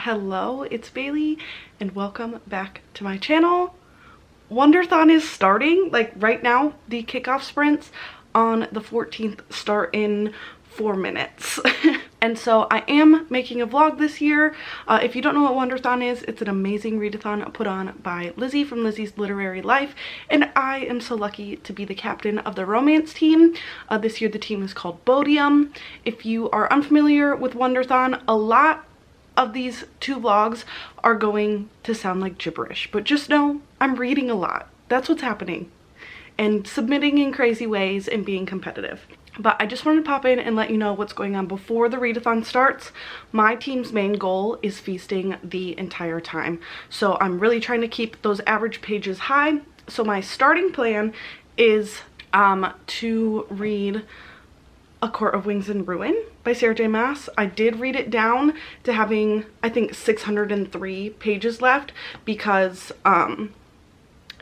Hello, it's Bailey and welcome back to my channel. Wonderthon is starting, like right now. The kickoff sprints on the 14th start in 4 minutes. And so I am making a vlog this year. If you don't know what Wonderthon is, it's an amazing readathon put on by Lizzie from Lizzie's Literary Life, and I am so lucky to be the captain of the romance team. This year the team is called Bodiam. If you are unfamiliar with Wonderthon, a lot of these 2 vlogs are going to sound like gibberish, but just know I'm reading a lot. That's what's happening, and submitting in crazy ways and being competitive. But I just wanted to pop in and let you know what's going on before the readathon starts. My team's main goal is feasting the entire time, so I'm really trying to keep those average pages high. So my starting plan is to read A Court of Wings and Ruin by Sarah J. Maas. I did read it down to having, I think, 603 pages left because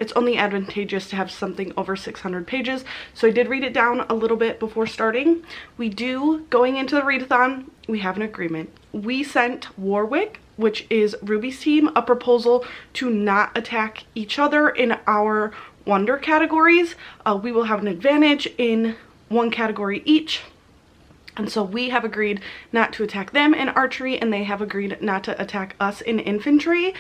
it's only advantageous to have something over 600 pages. So I did read it down a little bit before starting. Going into the readathon, we have an agreement. We sent Warwick, which is Ruby's team, a proposal to not attack each other in our wonder categories. We will have an advantage in one category each. And so we have agreed not to attack them in archery, and they have agreed not to attack us in infantry.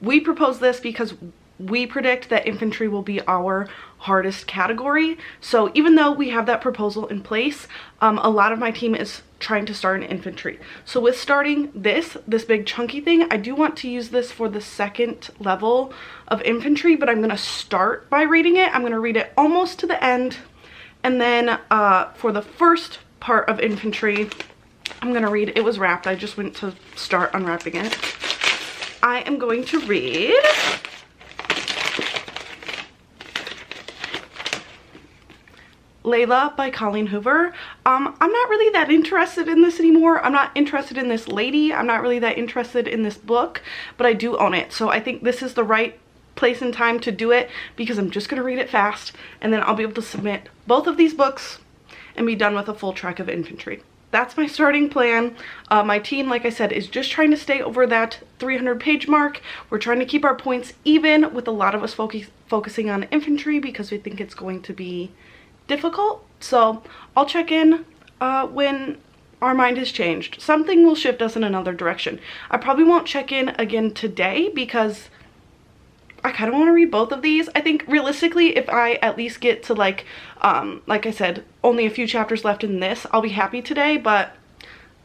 We propose this because we predict that infantry will be our hardest category. So even though we have that proposal in place, a lot of my team is trying to start in infantry. So with starting this big chunky thing, I do want to use this for the 2nd level of infantry, but I'm going to start by reading it. I'm going to read it almost to the end. And then for the first part of infantry, I'm going to read, it was wrapped. I just went to start unwrapping it. I am going to read Layla by Colleen Hoover. I'm not really that interested in this anymore. I'm not interested in this lady. I'm not really that interested in this book, but I do own it. So I think this is the right place and time to do it because I'm just going to read it fast, and then I'll be able to submit both of these books and be done with a full track of infantry. That's my starting plan. My team, like I said, is just trying to stay over that 300 page mark. We're trying to keep our points even, with a lot of us focusing on infantry because we think it's going to be difficult. So I'll check in when our mind has changed. Something will shift us in another direction. I probably won't check in again today because I kind of want to read both of these. I think realistically, if I at least get to like I said, only a few chapters left in this, I'll be happy today, but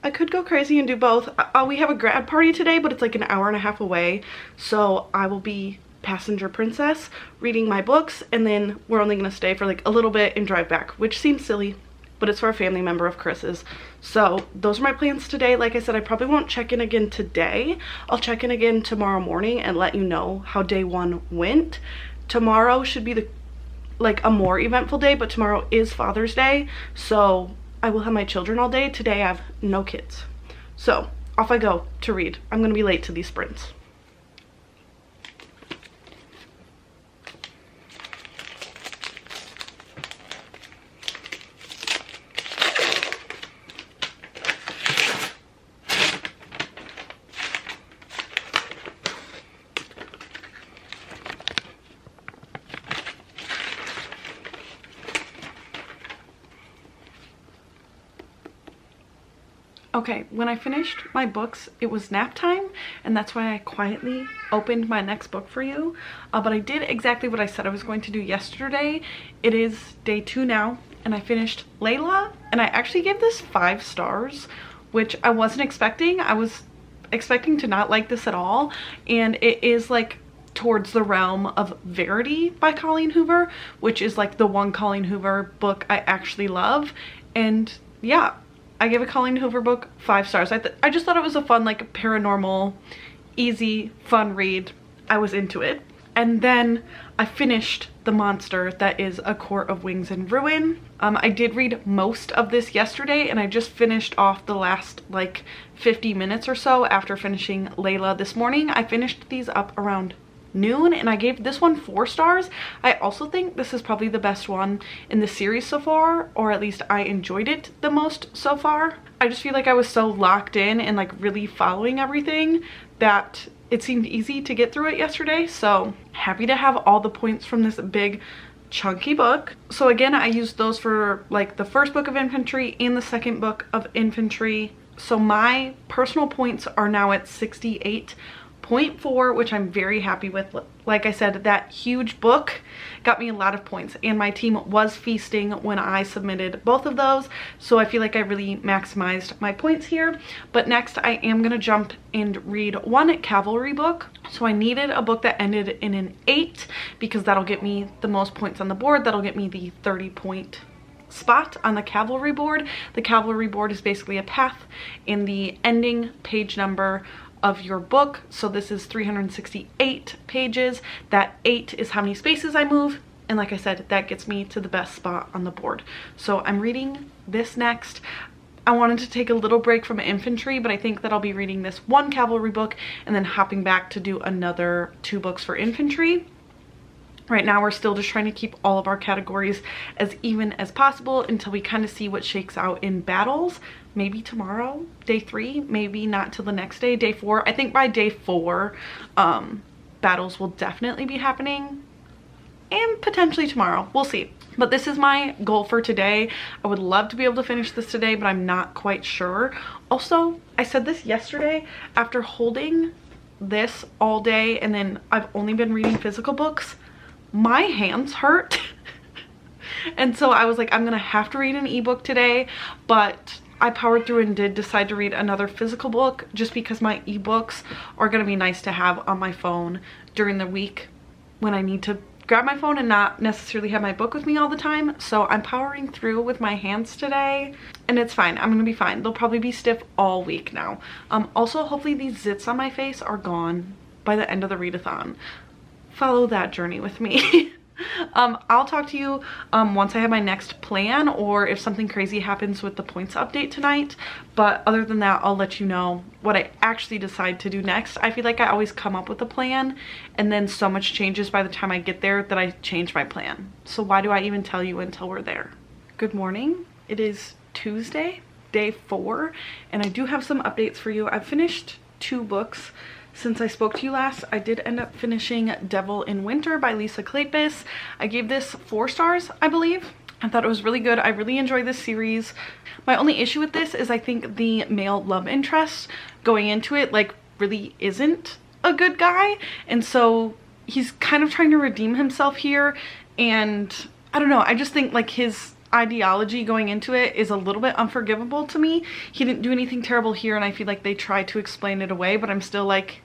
I could go crazy and do both. We have a grad party today, but it's like an hour and a half away, so I will be passenger princess reading my books, and then we're only going to stay for like a little bit and drive back, which seems silly, but it's for a family member of Chris's. So those are my plans today. Like I said, I probably won't check in again today. I'll check in again tomorrow morning and let you know how day 1 went. Tomorrow should be a more eventful day, but tomorrow is Father's Day, so I will have my children all day. Today I have no kids. So off I go to read. I'm going to be late to these sprints. Okay, when I finished my books, it was nap time, and that's why I quietly opened my next book for you. But I did exactly what I said I was going to do yesterday. It is day 2 now, and I finished Layla, and I actually gave this 5 stars, which I wasn't expecting. I was expecting to not like this at all, and it is like towards the realm of Verity by Colleen Hoover, which is like the one Colleen Hoover book I actually love. And yeah, I gave a Colleen Hoover book 5 stars. I just thought it was a fun, like, paranormal, easy, fun read. I was into it. And then I finished the monster that is A Court of Wings and Ruin. I did read most of this yesterday, and I just finished off the last like 50 minutes or so after finishing Layla this morning. I finished these up around noon, and I gave this one 4 stars. I also think this is probably the best one in the series so far, or at least I enjoyed it the most so far. I just feel like I was so locked in and like really following everything that it seemed easy to get through it yesterday. So happy to have all the points from this big chunky book. So again, I used those for like the first book of infantry and the second book of infantry. So my personal points are now at 68.4, which I'm very happy with. Like I said, that huge book got me a lot of points, and my team was feasting when I submitted both of those, so I feel like I really maximized my points here. But next I am gonna jump and read one cavalry book. So I needed a book that ended in an 8 because that'll get me the most points on the board. That'll get me the 30-point spot on the cavalry board. The cavalry board is basically a path in the ending page number of your book. So this is 368 pages. That 8 is how many spaces I move, and like I said, that gets me to the best spot on the board. So I'm reading this next. I wanted to take a little break from infantry, but I think that I'll be reading this one cavalry book and then hopping back to do another 2 books for infantry. Right now we're still just trying to keep all of our categories as even as possible until we kind of see what shakes out in battles. Maybe tomorrow, day 3, maybe not till the next day, day 4. I think by day 4, battles will definitely be happening, and potentially tomorrow. We'll see. But this is my goal for today. I would love to be able to finish this today, but I'm not quite sure. Also, I said this yesterday, after holding this all day and then I've only been reading physical books, my hands hurt. And so I was like, I'm gonna have to read an ebook today, but I powered through and did decide to read another physical book just because my ebooks are gonna be nice to have on my phone during the week when I need to grab my phone and not necessarily have my book with me all the time. So I'm powering through with my hands today, and it's fine. I'm gonna be fine. They'll probably be stiff all week now. Also, hopefully these zits on my face are gone by the end of the readathon. Follow that journey with me. I'll talk to you once I have my next plan, or if something crazy happens with the points update tonight. But other than that, I'll let you know what I actually decide to do next. I feel like I always come up with a plan and then so much changes by the time I get there that I change my plan. So why do I even tell you until we're there? Good morning. It is Tuesday, day 4, and I do have some updates for you. I've finished 2 books since I spoke to you last. I did end up finishing Devil in Winter by Lisa Kleypas. I gave this 4 stars, I believe. I thought it was really good. I really enjoy this series. My only issue with this is I think the male love interest going into it like really isn't a good guy, and so he's kind of trying to redeem himself here, and I don't know, I just think like his ideology going into it is a little bit unforgivable to me. He didn't do anything terrible here, and I feel like they tried to explain it away, but I'm still like,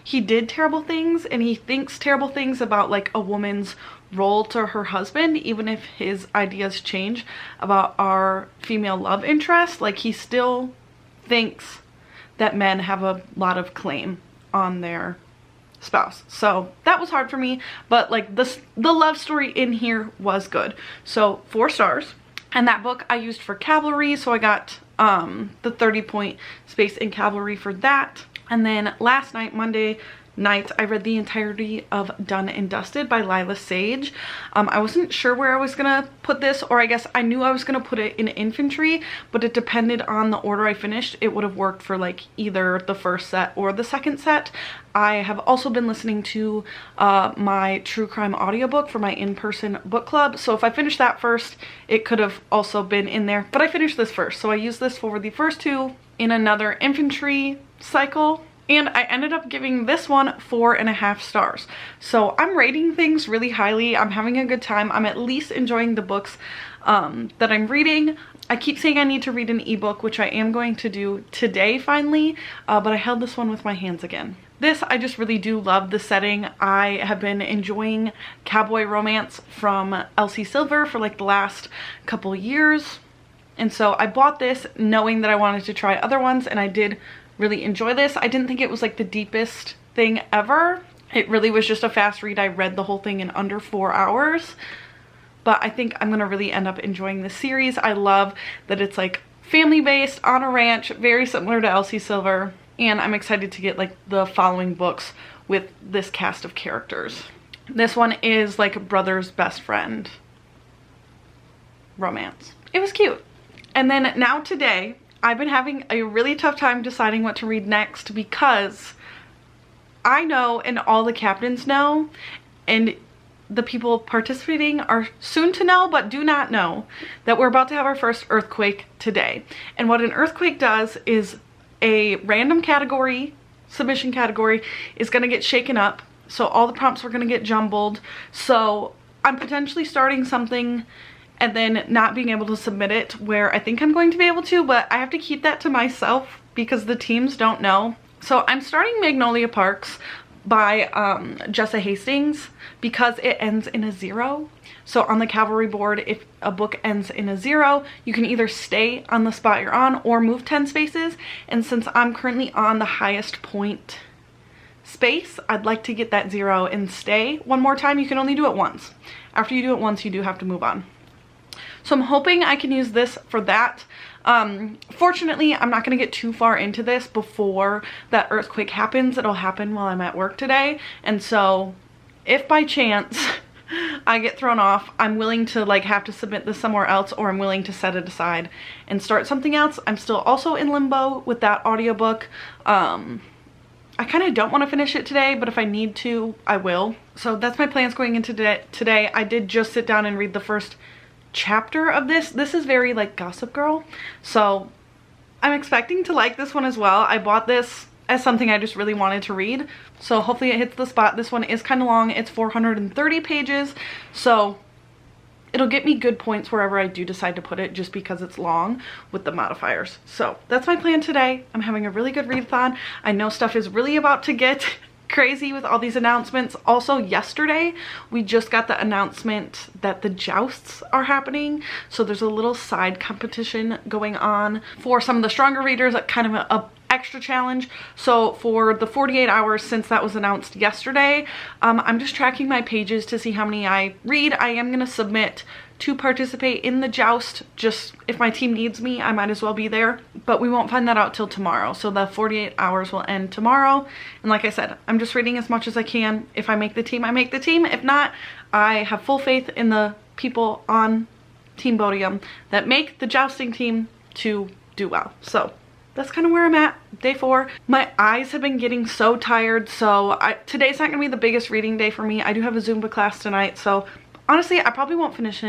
he did terrible things and he thinks terrible things about like a woman's role to her husband, even if his ideas change about our female love interest. Like, he still thinks that men have a lot of claim on their spouse. So that was hard for me, but like the love story in here was good. So 4 stars. And that book I used for cavalry, so I got the 30-point space in cavalry for that. And then last night, Monday night, I read the entirety of Done and Dusted by Lila Sage. I wasn't sure where I was gonna put this, or I guess I knew I was gonna put it in infantry, but it depended on the order I finished. It would have worked for like either the first set or the second set. I have also been listening to my true crime audiobook for my in-person book club, so if I finished that first, it could have also been in there, but I finished this first, so I used this for the first 2 in another infantry cycle. And I ended up giving this one 4.5 stars. So I'm rating things really highly. I'm having a good time. I'm at least enjoying the books that I'm reading. I keep saying I need to read an ebook, which I am going to do today finally, but I held this one with my hands again. This, I just really do love the setting. I have been enjoying cowboy romance from Elsie Silver for like the last couple years. And so I bought this knowing that I wanted to try other ones, and I did really enjoy this. I didn't think it was like the deepest thing ever. It really was just a fast read. I read the whole thing in under 4 hours, but I think I'm gonna really end up enjoying this series. I love that it's like family based on a ranch, very similar to Elsie Silver, and I'm excited to get like the following books with this cast of characters. This one is like brother's best friend romance. It was cute. And then now today, I've been having a really tough time deciding what to read next because I know, and all the captains know, and the people participating are soon to know but do not know, that we're about to have our first earthquake today. And what an earthquake does is a random category, submission category, is going to get shaken up. So all the prompts are going to get jumbled. So I'm potentially starting something and then not being able to submit it where I think I'm going to be able to, but I have to keep that to myself because the teams don't know. So I'm starting Magnolia Parks by Jessa Hastings because it ends in a 0. So on the cavalry board, if a book ends in a 0, you can either stay on the spot you're on or move 10 spaces. And since I'm currently on the highest point space, I'd like to get that 0 and stay one more time. You can only do it once. After you do it once, you do have to move on. So I'm hoping I can use this for that. Fortunately, I'm not going to get too far into this before that earthquake happens. It'll happen while I'm at work today. And so if by chance I get thrown off, I'm willing to like have to submit this somewhere else, or I'm willing to set it aside and start something else. I'm still also in limbo with that audiobook. I kind of don't want to finish it today, but if I need to, I will. So that's my plans going into today. I did just sit down and read the first chapter of this. This is very like Gossip Girl, so I'm expecting to like this one as well. I bought this as something I just really wanted to read, so hopefully it hits the spot. This one is kind of long. It's 430 pages, so it'll get me good points wherever I do decide to put it, just because it's long with the modifiers. So that's my plan today. I'm having a really good readathon. I know stuff is really about to get crazy with all these announcements. Also, yesterday we just got the announcement that the jousts are happening, so there's a little side competition going on for some of the stronger readers, like kind of a extra challenge. So for the 48 hours since that was announced yesterday, I'm just tracking my pages to see how many I read. I am going to submit to participate in the joust. Just if my team needs me, I might as well be there, but we won't find that out till tomorrow. So the 48 hours will end tomorrow, and like I said, I'm just reading as much as I can. If I make the team, I make the team. If not, I have full faith in the people on Team Bodiam that make the jousting team to do well. So that's kind of where I'm at. Day 4. My eyes have been getting so tired, so today's not gonna be the biggest reading day for me. I do have a Zumba class tonight, so honestly I probably won't finish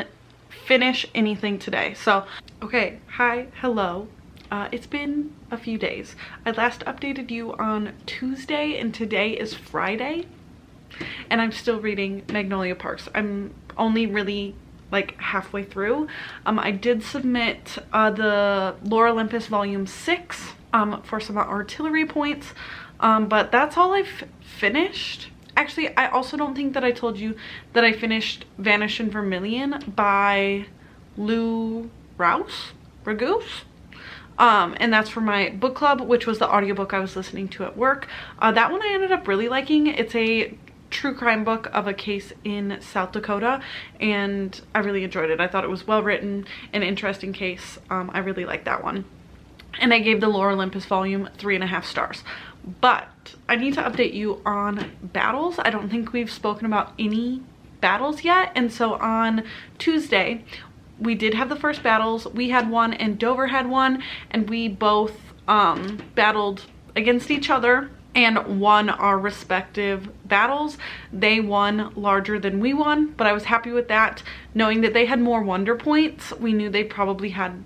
anything today. So okay, hi, hello. It's been a few days. I last updated you on Tuesday and today is Friday, and I'm still reading Magnolia Parks. I'm only really like halfway through. I did submit the Lore Olympus volume 6 for some artillery points, but that's all I've finished. Actually, I also don't think that I told you that I finished Vanish in Vermilion by Lou Rouse? And that's for my book club, which was the audiobook I was listening to at work. That one I ended up really liking. It's a true crime book of a case in South Dakota, and I really enjoyed it. I thought it was well written, an interesting case. I really liked that one. And I gave the Lore Olympus volume 3.5 stars. But I need to update you on battles. I don't think we've spoken about any battles yet, and so on Tuesday we did have the first battles. We had one and Dover had one, and we both battled against each other and won our respective battles. They won larger than we won, but I was happy with that, knowing that they had more wonder points. We knew they probably had,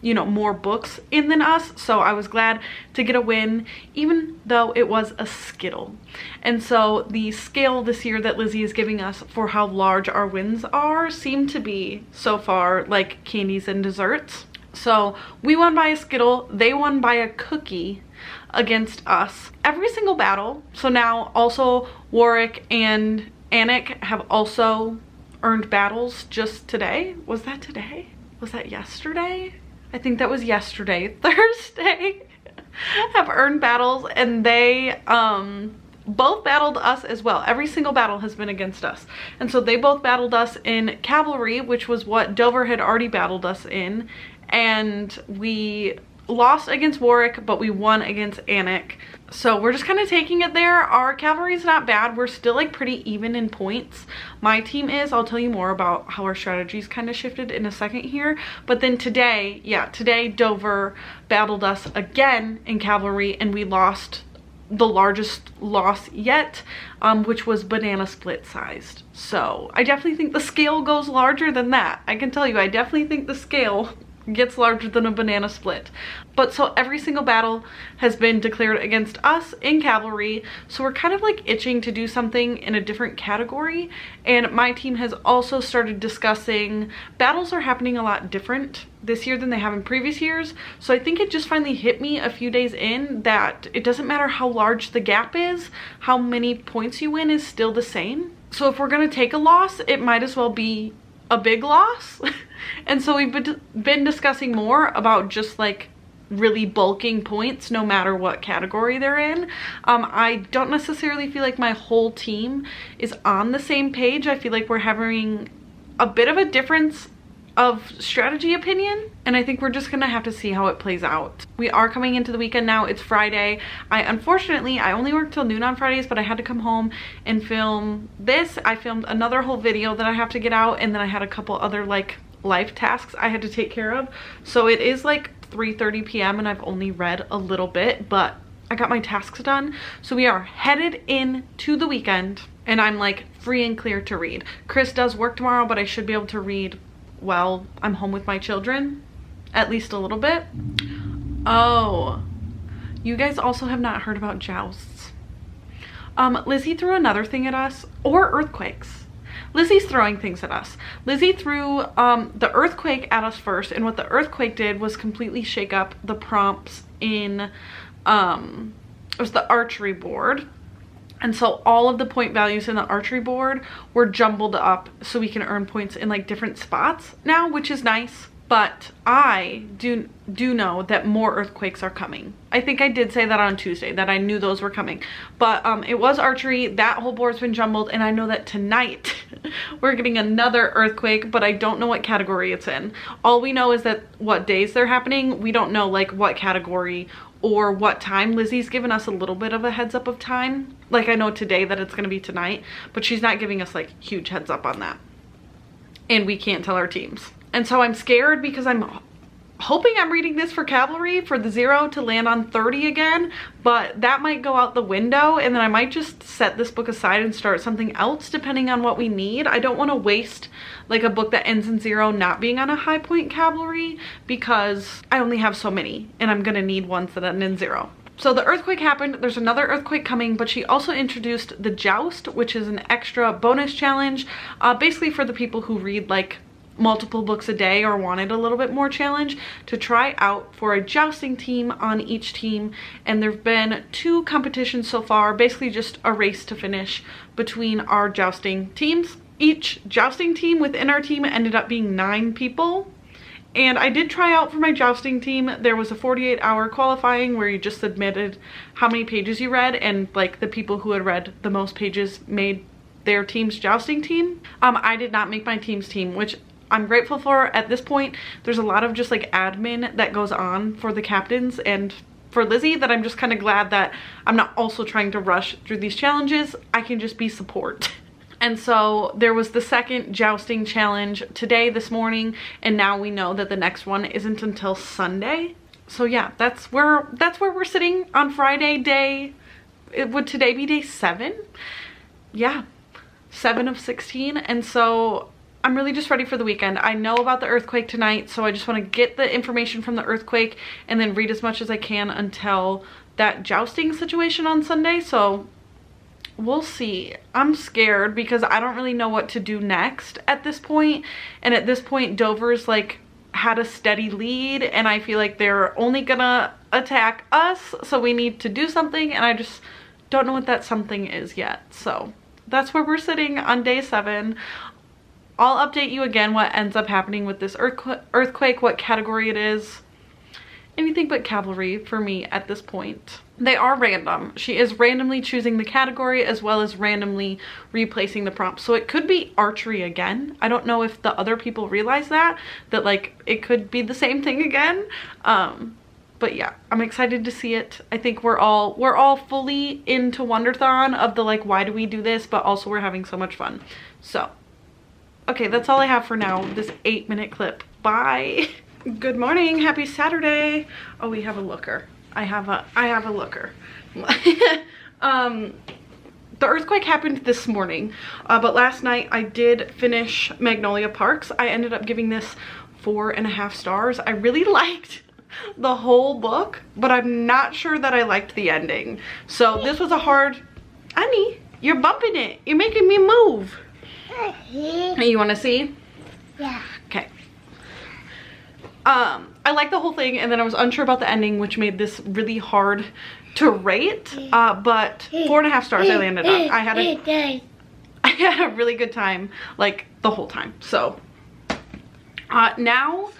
you know, more books in than us, so I was glad to get a win, even though it was a Skittle. And so the scale this year that Lizzie is giving us for how large our wins are seem to be so far like candies and desserts. So we won by a Skittle, they won by a cookie against us every single battle. So now also Warwick and Alnwick have also earned battles just today. Was that today? Was that yesterday? I think that was yesterday. Thursday have earned battles, and they both battled us as well. Every single battle has been against us, and so they both battled us in cavalry, which was what Dover had already battled us in, and we lost against Warwick, but we won against Alnwick. So we're just kind of taking it there. Our cavalry is not bad. We're still like pretty even in points. My team is. I'll tell you more about how our strategies kind of shifted in a second here. But then today, yeah, today Dover battled us again in cavalry, and we lost the largest loss yet, which was banana split sized. So I definitely think the scale goes larger than that. I can tell you, I definitely think the scale gets larger than a banana split. But so every single battle has been declared against us in cavalry, so we're kind of like itching to do something in a different category. And my team has also started discussing battles are happening a lot different this year than they have in previous years. So I think it just finally hit me a few days in that it doesn't matter how large the gap is, how many points you win is still the same. So if we're gonna take a loss, it might as well be a big loss. And so we've been discussing more about just like really bulking points no matter what category they're in. I don't necessarily feel like my whole team is on the same page. I feel like we're having a bit of a difference of strategy opinion, and I think we're just gonna have to see how it plays out. We are coming into the weekend now. It's Friday. Unfortunately, I only work till noon on Fridays, but I had to come home and film this. I filmed another whole video that I have to get out, and then I had a couple other like life tasks I had to take care of. So it is like 3:30 p.m. and I've only read a little bit, but I got my tasks done. So we are headed into the weekend, and I'm like free and clear to read. Chris does work tomorrow, but I should be able to read while I'm home with my children, at least a little bit. Oh, you guys also have not heard about jousts. Lizzie threw another thing at us, or earthquakes. Lizzie's throwing things at us. Lizzie threw the earthquake at us first, and what the earthquake did was completely shake up the prompts in, it was the archery board. And so all of the point values in the archery board were jumbled up so we can earn points in like different spots now, which is nice. But I do know that more earthquakes are coming. I think I did say that on Tuesday, that I knew those were coming. But it was archery. That whole board's been jumbled, and I know that tonight we're getting another earthquake, but I don't know what category it's in. All we know is that what days they're happening. We don't know like what category or what time. Lizzie's given us a little bit of a heads up of time. Like I know today that it's gonna be tonight, but she's not giving us like huge heads up on that. And we can't tell our teams. And so I'm scared because I'm hoping I'm reading this for cavalry for the 0 to land on 30 again, but that might go out the window, and then I might just set this book aside and start something else depending on what we need. I don't want to waste like a book that ends in 0 not being on a high point cavalry, because I only have so many and I'm gonna need ones that end in 0. So the earthquake happened. There's another earthquake coming, but she also introduced the joust, which is an extra bonus challenge, basically for the people who read like multiple books a day or wanted a little bit more challenge, to try out for a jousting team on each team. And there've been 2 competitions so far, basically just a race to finish between our jousting teams. Each jousting team within our team ended up being 9 people. And I did try out for my jousting team. There was a 48-hour qualifying where you just submitted how many pages you read, and like the people who had read the most pages made their team's jousting team. I did not make my team's team, which I'm grateful for. At this point, there's a lot of just like admin that goes on for the captains and for Lizzie that I'm just kind of glad that I'm not also trying to rush through these challenges. I can just be support. And so there was the second jousting challenge today, this morning, and now we know that the next one isn't until Sunday. So yeah, that's where we're sitting on Friday day. Would today be day 7? Yeah, 7 of 16. And so I'm really just ready for the weekend. I know about the earthquake tonight, so I just want to get the information from the earthquake and then read as much as I can until that jousting situation on Sunday. So we'll see. I'm scared because I don't really know what to do next at this point. And at this point, Dover's like had a steady lead, and I feel like they're only gonna attack us. So we need to do something, and I just don't know what that something is yet. So that's where we're sitting on day 7. I'll update you again what ends up happening with this earthquake, what category it is. Anything but cavalry for me at this point. They are random. She is randomly choosing the category as well as randomly replacing the prompt. So it could be archery again. I don't know if the other people realize that like it could be the same thing again. But yeah, I'm excited to see it. I think we're all fully into Wonderthon of the like, why do we do this? But also we're having so much fun. So okay, that's all I have for now, this 8-minute clip. Bye. Good morning, happy Saturday. Oh, we have a looker. I have a looker. The earthquake happened this morning, but last night I did finish Magnolia Parks. I ended up giving this 4.5 stars. I really liked the whole book, but I'm not sure that I liked the ending. So this was a hard... Annie, you're bumping it. You're making me move. You want to see? Yeah. Okay. I liked the whole thing, and then I was unsure about the ending, which made this really hard to rate, but 4.5 stars I landed on. I had a really good time, like, the whole time. So now,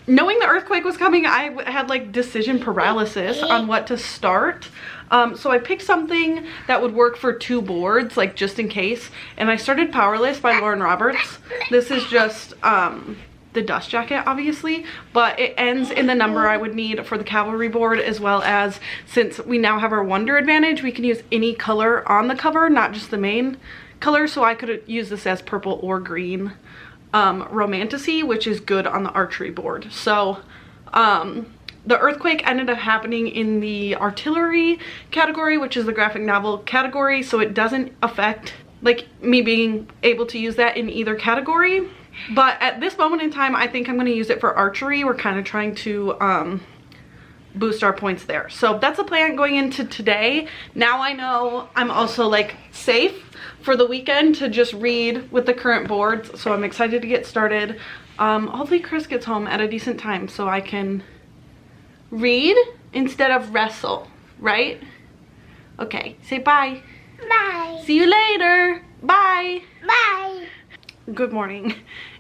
knowing the earthquake was coming, I had like decision paralysis on what to start. So I picked something that would work for 2 boards, like just in case, and I started Powerless by Lauren Roberts. This is just the dust jacket, obviously, but it ends in the number I would need for the cavalry board, as well as, since we now have our wonder advantage, we can use any color on the cover, not just the main color. So I could use this as purple or green romantasy, which is good on the archery board. So the earthquake ended up happening in the artillery category, which is the graphic novel category, so it doesn't affect like me being able to use that in either category. But at this moment in time, I think I'm going to use it for archery. We're kind of trying to boost our points there. So that's the plan going into today. Now I know I'm also like safe for the weekend to just read with the current boards. So I'm excited to get started. Hopefully Chris gets home at a decent time so I can read instead of wrestle, right? Okay, say bye. Bye. See you later. Bye. Bye. Good morning.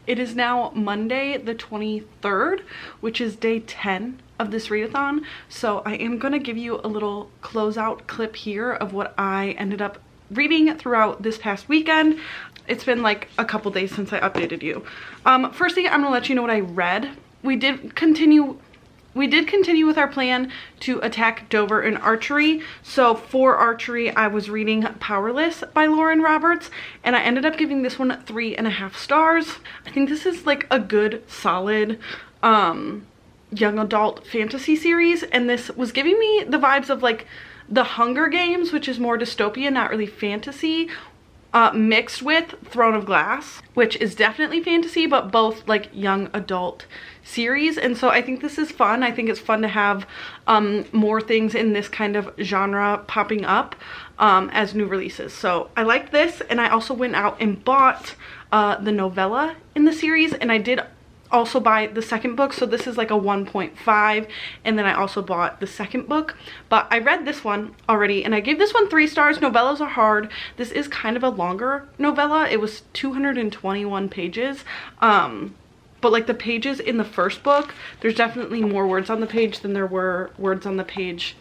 It is now Monday the 23rd, which is day 10 of this readathon. So I am going to give you a little closeout clip here of what I ended up reading throughout this past weekend. It's been like a couple days since I updated you. First thing, I'm going to let you know what I read. We did continue with our plan to attack Dover in archery. So for archery, I was reading Powerless by Lauren Roberts, and I ended up giving this one 3.5 stars. I think this is like a good, solid, young adult fantasy series, and this was giving me the vibes of like The Hunger Games, which is more dystopian, not really fantasy, mixed with Throne of Glass, which is definitely fantasy, but both like young adult series. And so I think this is fun. I think it's fun to have more things in this kind of genre popping up as new releases. So I like this, and I also went out and bought the novella in the series, and I did also buy the second book. So this is like a 1.5, and then I also bought the second book, but I read this one already and I gave this one 3 stars. Novellas are hard. This is kind of a longer novella. It was 221 pages, but like the pages in the first book, there's definitely more words on the page than there were words on the page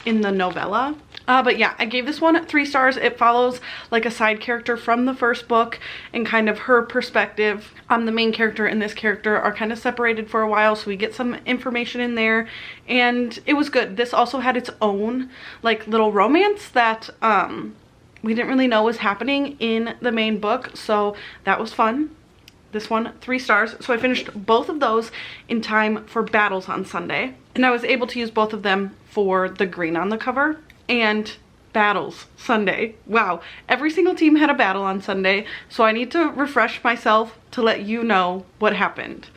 in the novella. But yeah, I gave this one 3 stars. It follows like a side character from the first book and kind of her perspective. The main character and this character are kind of separated for a while, so we get some information in there, and it was good. This also had its own like little romance that we didn't really know was happening in the main book, so that was fun. This one 3 stars. So I finished both of those in time for battles on Sunday, and I was able to use both of them for the green on the cover and battles Sunday. Wow, every single team had a battle on Sunday, so I need to refresh myself to let you know what happened.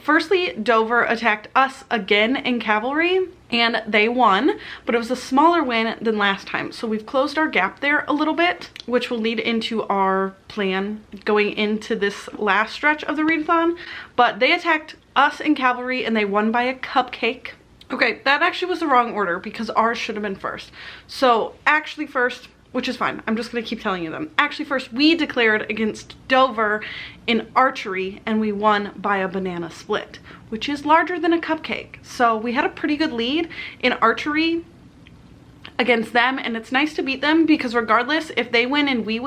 Firstly, Dover attacked us again in cavalry, and they won, but it was a smaller win than last time. So we've closed our gap there a little bit, which will lead into our plan going into this last stretch of the readathon. But they attacked us in cavalry, and they won by a cupcake. Okay, that actually was the wrong order because ours should have been first. So actually first, which is fine, I'm just gonna keep telling you them. Actually first, we declared against Dover in archery, and we won by a banana split, which is larger than a cupcake. So we had a pretty good lead in archery against them, and it's nice to beat them because regardless if they win and we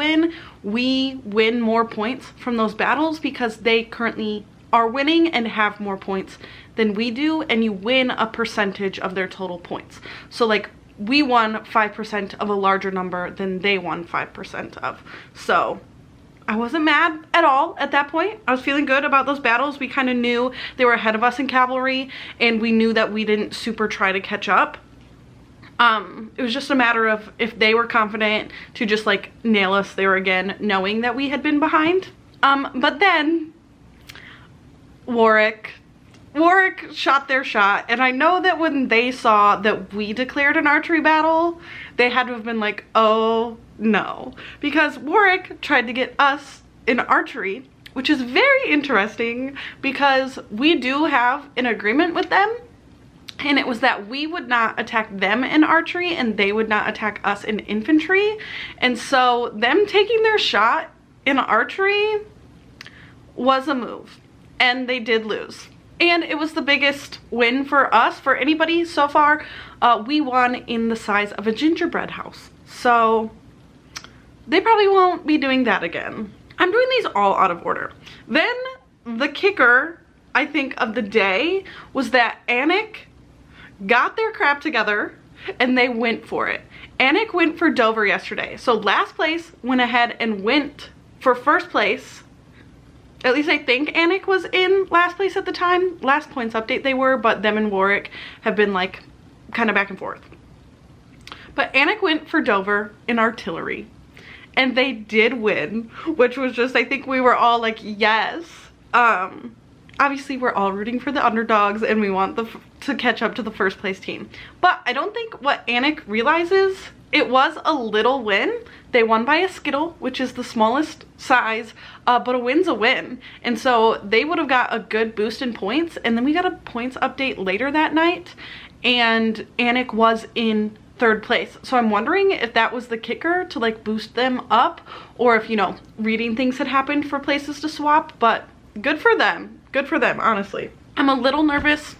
win more points from those battles because they currently are winning and have more points than we do, and you win a percentage of their total points. So like we won 5% of a larger number than they won 5% of. So I wasn't mad at all at that point. I was feeling good about those battles. We kind of knew they were ahead of us in cavalry, and we knew that we didn't super try to catch up. It was just a matter of if they were confident to just like nail us there again, knowing that we had been behind. But then Warwick shot their shot, and I know that when they saw that we declared an archery battle, they had to have been like, oh no, because Warwick tried to get us in archery, which is very interesting because we do have an agreement with them. And it was that we would not attack them in archery and they would not attack us in infantry. And so them taking their shot in archery was a move. And they did lose. And it was the biggest win for us, for anybody so far. We won in the size of a gingerbread house. So they probably won't be doing that again. I'm doing these all out of order. Then the kicker, I think, of the day was that Alnwick got their crap together and they went for it. Alnwick went for Dover yesterday. So last place went ahead and went for first place. At least I think Alnwick was in last place at the time. Last points update they were, but them and Warwick have been like kind of back and forth. But Alnwick went for Dover in artillery and they did win, which was just, I think we were all like, yes. Obviously we're all rooting for the underdogs and we want to catch up to the first place team. But I don't think what Alnwick realizes, it was a little win. They won by a skittle, which is the smallest size, but a win's a win. And so they would have got a good boost in points. And then we got a points update later that night and Alnwick was in third place. So I'm wondering if that was the kicker to like boost them up, or if, you know, reading things had happened for places to swap. But good for them. Good for them, honestly. I'm a little nervous.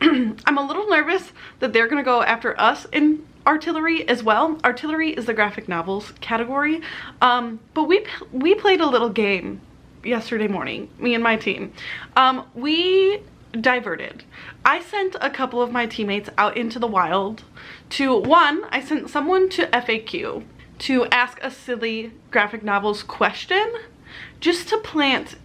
I'm a little nervous that they're gonna go after us in artillery as well. Artillery is the graphic novels category. But we played a little game yesterday morning, me and my team. We diverted. I sent a couple of my teammates out into the wild to, I sent someone to FAQ to ask a silly graphic novels question, just to plant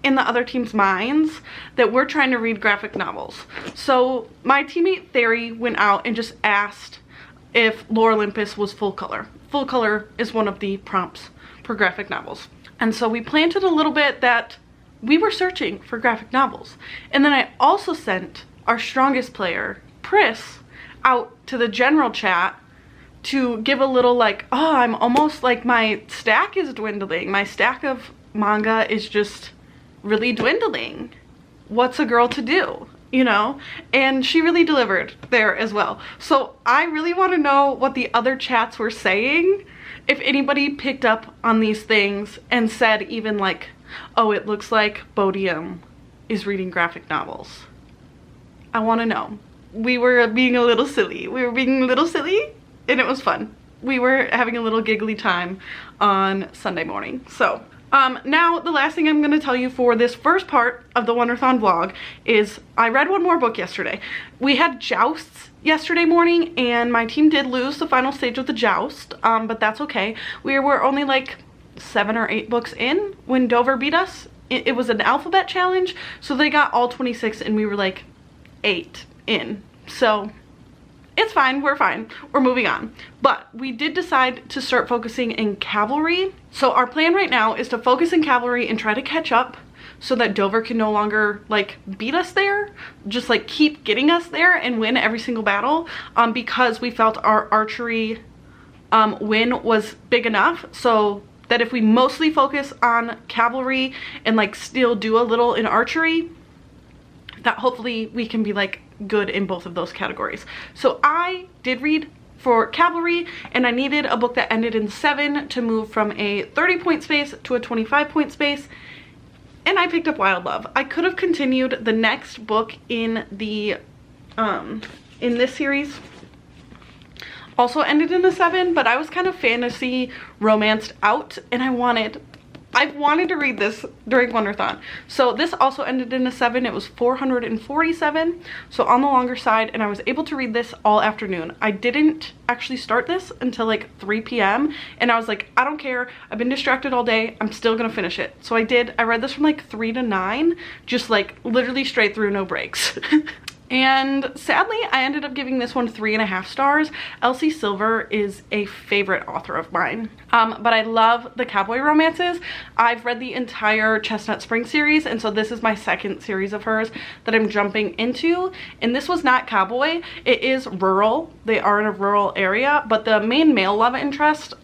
in the other team's minds that we're trying to read graphic novels. So my teammate Theory went out and just asked if Lore Olympus was full color. Full color is one of the prompts for graphic novels. And so we planted a little bit that we were searching for graphic novels. And then I also sent our strongest player, Pris, out to the general chat to give a little like, oh, I'm almost like my stack is dwindling. My stack of manga is just really dwindling. What's a girl to do, you know? And she really delivered there as well. So I really want to know what the other chats were saying, if anybody picked up on these things and said even like, oh, it looks like Bodiam is reading graphic novels. I want to know. We were being a little silly. And it was fun. We were having a little giggly time on Sunday morning. So now the last thing I'm going to tell you for this first part of the Wonderthon vlog is I read one more book yesterday. We had jousts yesterday morning and my team did lose the final stage of the joust, but that's okay. We were only like 7 or 8 books in when Dover beat us. It was an alphabet challenge, so they got all 26 and we were like 8 in. So it's fine, we're fine, we're moving on. But we did decide to start focusing in cavalry. So our plan right now is to focus in cavalry and try to catch up so that Dover can no longer like beat us there, just like keep getting us there and win every single battle, because we felt our archery win was big enough so that if we mostly focus on cavalry and like still do a little in archery, that hopefully we can be like good in both of those categories. So I did read for cavalry and I needed a book that ended in 7 to move from a 30-point space to a 25-point space, and I picked up Wild Love. I could have continued the next book in the in this series, also ended in a 7, but I was kind of fantasy romanced out and I wanted to read this during Wonderthon. So this also ended in a 7. It was 447, so on the longer side, and I was able to read this all afternoon. I didn't actually start this until like 3 p.m. and I was like, I don't care, I've been distracted all day, I'm still gonna finish it. So I did. I read this from like 3 to 9, just like literally straight through, no breaks. And sadly, I ended up giving this one 3.5 stars. Elsie Silver is a favorite author of mine. But I love the cowboy romances. I've read the entire Chestnut Spring series, and so this is my second series of hers that I'm jumping into. And this was not cowboy. It is rural. They are in a rural area, but the main male love interest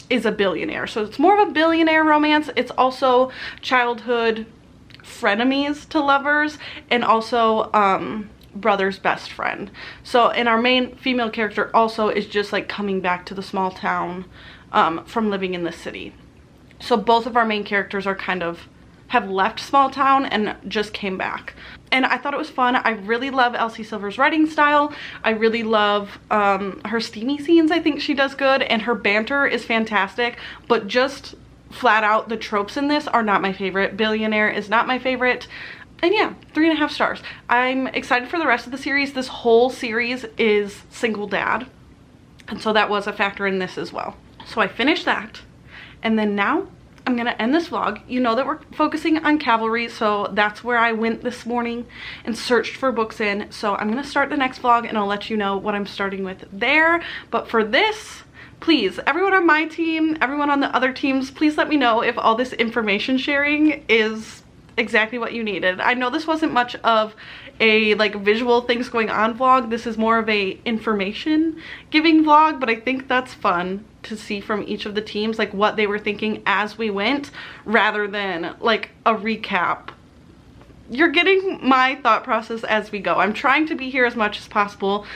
is a billionaire. So it's more of a billionaire romance. It's also childhood frenemies to lovers, and also brother's best friend. So, and our main female character also is just like coming back to the small town from living in the city. So both of our main characters are kind of have left small town and just came back. And I thought it was fun. I really love Elsie Silver's writing style. I really love her steamy scenes. I think she does good, and her banter is fantastic, but just flat out the tropes in this are not my favorite. Billionaire is not my favorite. And yeah, 3.5 stars. I'm excited for the rest of the series. This whole series is single dad, and so that was a factor in this as well. So I finished that, and then now I'm gonna end this vlog. You know that we're focusing on cavalry, so that's where I went this morning and searched for books in. So I'm gonna start the next vlog and I'll let you know what I'm starting with there. But for this, please, everyone on my team, everyone on the other teams, please let me know if all this information sharing is exactly what you needed. I know this wasn't much of a like visual things going on vlog. This is more of a information giving vlog, but I think that's fun to see from each of the teams, like what they were thinking as we went, rather than like a recap. You're getting my thought process as we go. I'm trying to be here as much as possible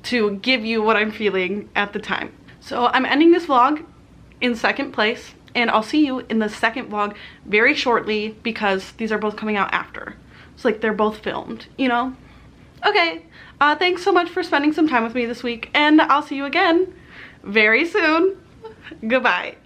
to give you what I'm feeling at the time. So I'm ending this vlog in second place, and I'll see you in the second vlog very shortly because these are both coming out after. It's like they're both filmed, you know? Okay, thanks so much for spending some time with me this week, and I'll see you again very soon. Goodbye.